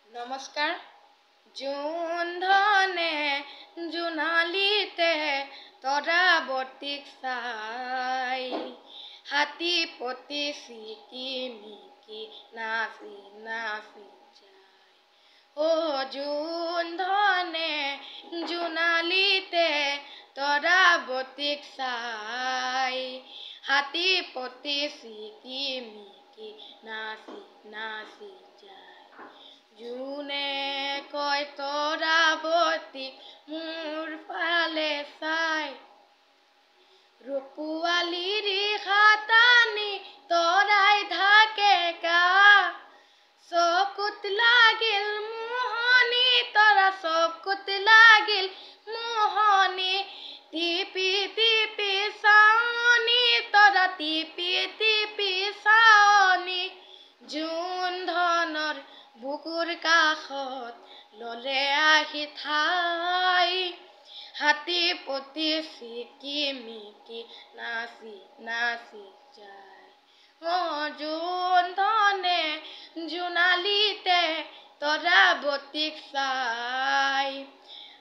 নমস্কাৰ। জোন ধনে জোনালীতে তৰাৱতীক চাই, হাতী পতি চিকিমিকি নাচি নাচি যায়। জোন ধনে জোনালীতে তৰাৱতীক চাই, হাতী পতি চিকিমিকি নাচি নাচি যায়। জোনে কয় তৰাৱতীক মোৰ ফালে চাই, ৰূপোৱালী ৰিহা টানি তৰাই ঢাকে গা। চকুত লাগিল মোহনী তৰা, চকুত লাগিল মোহনী, টিপি টিপি চাৱনী তৰা, টিপি টিপি চাৱনী। জোন ধনৰ বুকুৰ কাষত ললে আহি ঠাই, হাতী পতি চিকিমিকি নাচি নাচি যায়। জোন ধনে জোনালীতে তৰাৱতীক চাই,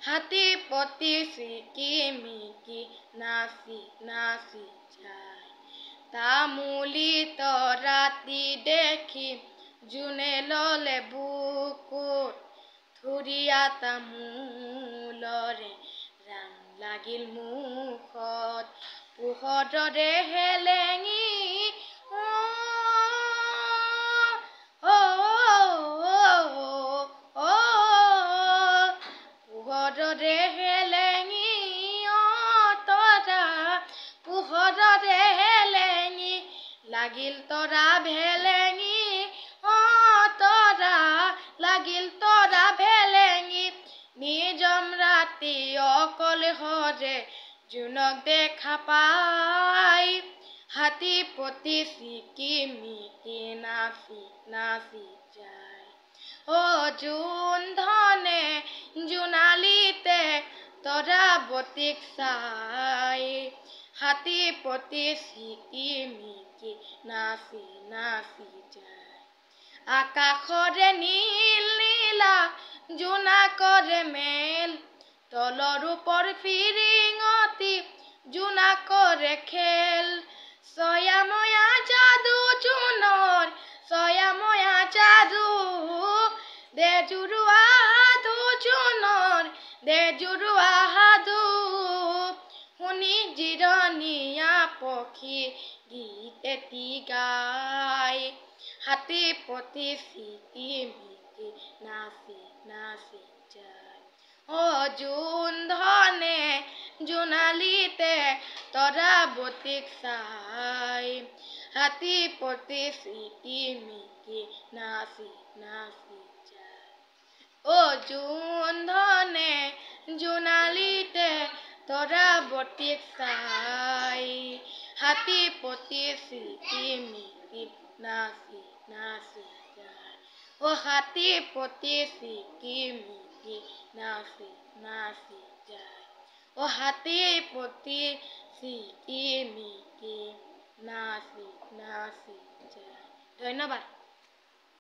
হাতী পতি চিকিমিকি নাচি নাচি যায়। তামুলী তৰাটি দেখি জোনে ললে বুকুত, থুৰীয়া তামোলৰে ৰাং লাগিল মুখত, পোহৰৰে হেলেঙি পোহৰৰে হেলেঙি তৰা, পোহৰৰে হেলেঙি লাগিল তৰা ভেলেঙি, তৰা লাগিল তৰা ভেলেঙি। নিজম ৰাতি অকলশৰে জোনক দেখা পাই, হাতী পতি চিকিমিকি নাচি নাচি যায়। জোন ধনে জোনালীতে তৰাৱতীক চাই, হাতী পতি চিকিমিকি নাচি নাচি যায়। আকাশৰে নীল নীলা জোনাকৰে মেল, তলৰ ওপৰ ফিৰিঙতি জোনাকৰে খেল। ছয়াময়া যাদু জোনৰ, ছয়াময়া যাদু, দে জুৰুৱা সাধু জোনৰ, দে জুৰুৱা সাধু। শুনি জিৰণীয়া পক্ষী গীত এটি গায়, হাতী পতি চিকিমিকি নাচি নাচি যায়। জোন ধনে জোনালীতে তৰাৱতীক চাই, হাতী পতি চিকিমিকি নাচি নাচি যায়। জোন ধনে জোনালীতে তৰাৱতীক চাই, হাতী পতি চিকিমিকি নাচি নাচি যায়। হাতী পতি চিকিমিকি নাচি নাচি যায়। হাতী পতি চিকিমিকি নাচি নাচি যায়। ধন্যবাদ।